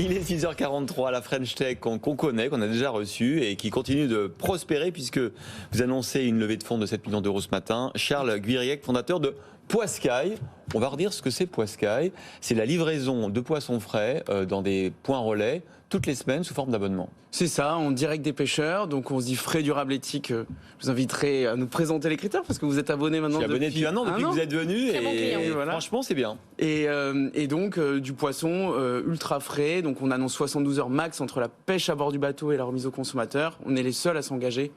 Il est 6h43, la French Tech qu'on connaît, qu'on a déjà reçue et qui continue de prospérer puisque vous annoncez une levée de fonds de 7 millions d'euros ce matin. Charles Guiriec, fondateur de Poiscaille. On va redire ce que c'est Poiscaille. C'est la livraison de poissons frais dans des points relais toutes les semaines sous forme d'abonnement. C'est ça, en direct des pêcheurs. Donc on se dit frais, durable, éthique. Je vous inviterai à nous présenter les critères parce que vous êtes abonné maintenant. Je suis abonné depuis un an, depuis que vous êtes venu. Et voilà. Franchement, c'est bien. Et donc du poisson ultra frais. Donc on annonce 72 heures max entre la pêche à bord du bateau et la remise au consommateur. On est les seuls à s'engager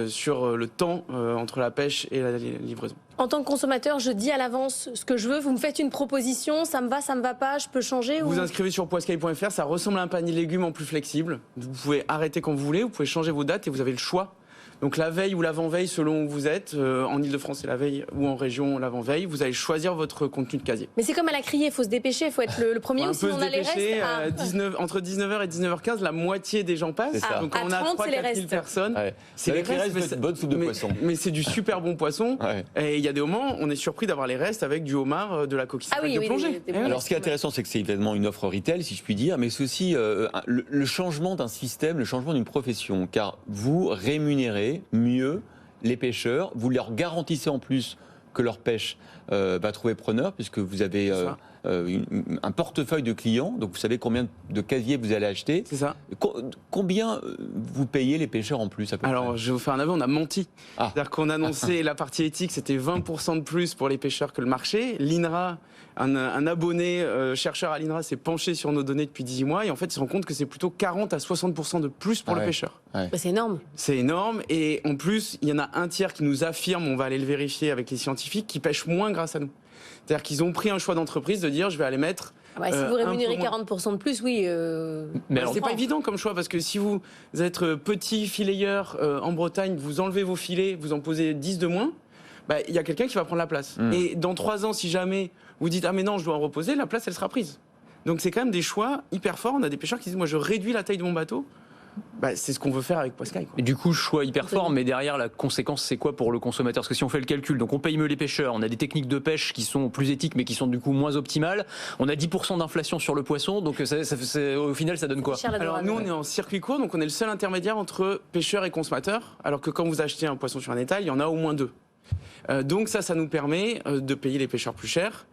sur le temps entre la pêche et la livraison. En tant que consommateur, je dis à l'avance ce que je veux. Vous me faites une proposition, ça me va pas, je peux changer Vous inscrivez sur poiscaille.fr, ça ressemble à un panier de légumes en plus flexible. Vous pouvez arrêter quand vous voulez, vous pouvez changer vos dates et vous avez le choix. Donc la veille ou l'avant-veille, selon où vous êtes, en Ile-de-France c'est la veille ou en région l'avant-veille, vous allez choisir votre contenu de casier. Mais c'est comme à la criée, il faut se dépêcher, il faut être le premier ou sinon on a les restes. Entre 19h et 19h15, la moitié des gens passent. Donc quand on a 3-4 000 personnes, c'est les restes, c'est une bonne soupe de poisson. Mais c'est du super bon poisson. Et il y a des moments, on est surpris d'avoir les restes avec du homard, de la coquille de plongée. Alors ce qui est intéressant, c'est que c'est évidemment une offre retail, si je puis dire, mais c'est aussi le changement d'un système, le changement d'une profession, car vous rémunérez mieux les pêcheurs, vous leur garantissez en plus que leur pêche va trouver preneur, puisque vous avez un portefeuille de clients, donc vous savez combien de casiers vous allez acheter. C'est ça. Combien vous payez les pêcheurs en plus à peu près ? Alors, je vais vous faire un aveu, on a menti. C'est-à-dire qu'on annonçait la partie éthique, c'était 20% de plus pour les pêcheurs que le marché. L'INRA, un abonné chercheur à l'INRA s'est penché sur nos données depuis 18 mois et en fait, il se rend compte que c'est plutôt 40 à 60% de plus pour le pêcheur. C'est énorme. C'est énorme et en plus, il y en a un tiers qui nous affirme, on va aller le vérifier avec les scientifiques, qui pêchent moins grâce à nous. C'est-à-dire qu'ils ont pris un choix d'entreprise de dire je vais aller mettre. Si vous rémunérez 40% de plus, oui. Mais c'est pas évident comme choix parce que si vous êtes petit filayeur en Bretagne, vous enlevez vos filets, vous en posez 10 de moins, il y a quelqu'un qui va prendre la place. Et dans 3 ans, si jamais vous dites ah mais non, je dois en reposer, la place elle sera prise. Donc c'est quand même des choix hyper forts. On a des pêcheurs qui disent moi je réduis la taille de mon bateau. C'est ce qu'on veut faire avec Poiscaille. Et du coup, choix hyper fort, mais derrière, la conséquence, c'est quoi pour le consommateur ? Parce que si on fait le calcul, donc on paye mieux les pêcheurs, on a des techniques de pêche qui sont plus éthiques, mais qui sont du coup moins optimales. On a 10% d'inflation sur le poisson, donc au final, ça donne quoi ? Alors nous, on est en circuit court, donc on est le seul intermédiaire entre pêcheurs et consommateurs, alors que quand vous achetez un poisson sur un étal, il y en a au moins 2. Donc ça nous permet de payer les pêcheurs plus cher.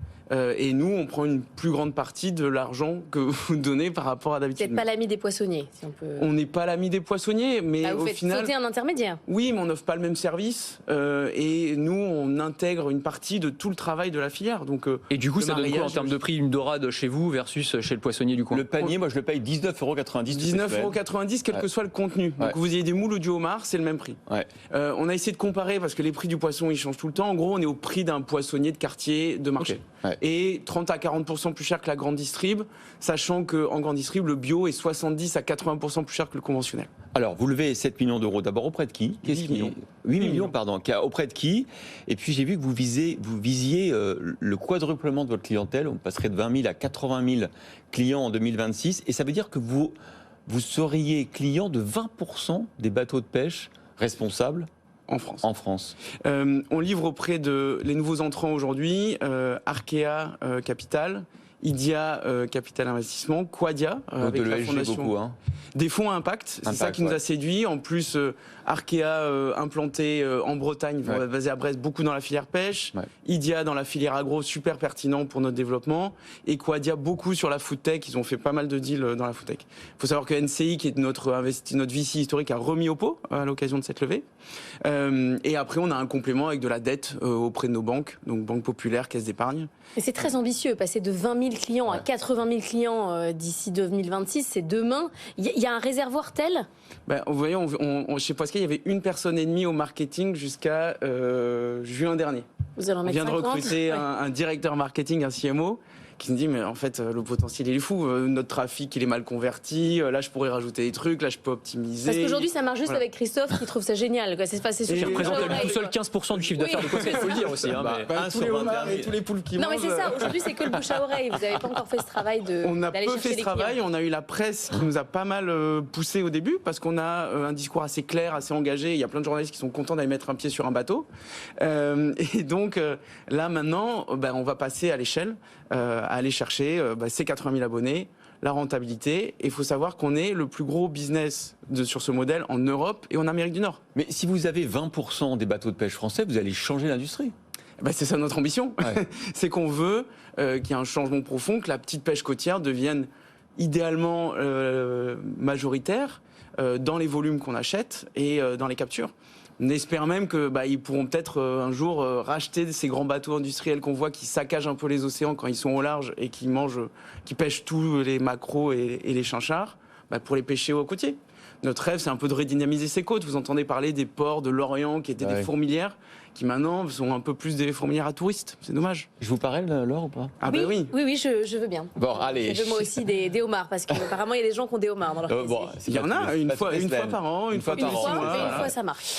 Et nous, on prend une plus grande partie de l'argent que vous donnez par rapport à d'habitude. Vous n'êtes pas l'ami des poissonniers, si on peut. On n'est pas l'ami des poissonniers, mais vous au faites final. Sauter un intermédiaire. Oui, mais on n'offre pas le même service. Et nous, on intègre une partie de tout le travail de la filière. Donc, et du coup, ça donne quoi en termes de prix, une dorade chez vous versus chez le poissonnier du coin ? Le panier, moi, je le paye 19,90 €. 19,90 €, quel que soit le contenu. Donc, vous ayez des moules ou du homard, c'est le même prix. On a essayé de comparer parce que les prix du poisson, ils changent tout le temps. En gros, on est au prix d'un poissonnier de quartier de marché. Et 30 à 40% plus cher que la grande distrib, sachant qu'en grande distrib, le bio est 70 à 80% plus cher que le conventionnel. Alors, vous levez 7 millions d'euros. D'abord, auprès de qui ? 8 millions. 8 millions, pardon. Auprès de qui ? Et puis, j'ai vu que vous visiez le quadruplement de votre clientèle. On passerait de 20 000 à 80 000 clients en 2026. Et ça veut dire que vous seriez client de 20% des bateaux de pêche responsables en France. On livre auprès de les nouveaux entrants aujourd'hui, Arkea Capital, Idia Capital Investissement, Quadia, avec la fondation. Beaucoup, des fonds à impact, c'est ça qui nous a séduit. En plus, Arkea implanté en Bretagne, basé à Brest, beaucoup dans la filière pêche. Idia dans la filière agro, super pertinent pour notre développement. Et Quadia, beaucoup sur la food tech. Ils ont fait pas mal de deals dans la food tech. Il faut savoir que NCI, qui est notre VC historique, a remis au pot à l'occasion de cette levée. Et après, on a un complément avec de la dette auprès de nos banques, donc Banque Populaire, Caisse d'épargne. Et c'est très ambitieux, passer de 20 000 clients à 80 000 clients d'ici 2026, c'est demain. Il y a un réservoir tel ? Vous voyez, chez Poiscaille, il y avait une personne et demie au marketing jusqu'à juin dernier. Vous allez en mettre 50. On vient de recruter un directeur marketing, un CMO, qui se dit mais en fait le potentiel il est fou, notre trafic il est mal converti, là je pourrais rajouter des trucs, là je peux optimiser. Parce qu'aujourd'hui ça marche juste avec Christophe qui trouve ça génial, quoi. C'est passé sur qui représente tout seul 15% du chiffre d'affaires de Poiscaille, il faut le dire aussi. Tous les homards et tous les poules qui mangent. Non mais c'est ça, aujourd'hui c'est que le bouche à oreille, vous n'avez pas encore fait ce travail de. On a peu fait ce travail, on a eu la presse qui nous a pas mal poussé au début parce qu'on a un discours assez clair, assez engagé, il y a plein de journalistes qui sont contents d'aller mettre un pied sur un bateau. Et donc là maintenant on va passer à l'échelle, à aller chercher ces 80 000 abonnés, la rentabilité. Et il faut savoir qu'on est le plus gros business sur ce modèle en Europe et en Amérique du Nord. Mais si vous avez 20% des bateaux de pêche français, vous allez changer l'industrie. C'est ça notre ambition. Ouais. C'est qu'on veut qu'il y ait un changement profond, que la petite pêche côtière devienne idéalement majoritaire dans les volumes qu'on achète et dans les captures. On espère même qu'ils pourront peut-être un jour racheter ces grands bateaux industriels qu'on voit qui saccagent un peu les océans quand ils sont au large et qui pêchent tous les maquereaux et les chinchards pour les pêcher au côtier. Notre rêve, c'est un peu de redynamiser ces côtes. Vous entendez parler des ports de l'Orient qui étaient des fourmilières, qui maintenant sont un peu plus des fourmilières à touristes. C'est dommage. Je vous parle, Laure, ou pas? Oui, je veux bien. Bon, allez. Je veux moi aussi des homards, parce qu'apparemment, il y a des gens qui ont des homards dans leur il y en a une fois par an, une fois par an. Une fois, ça marche.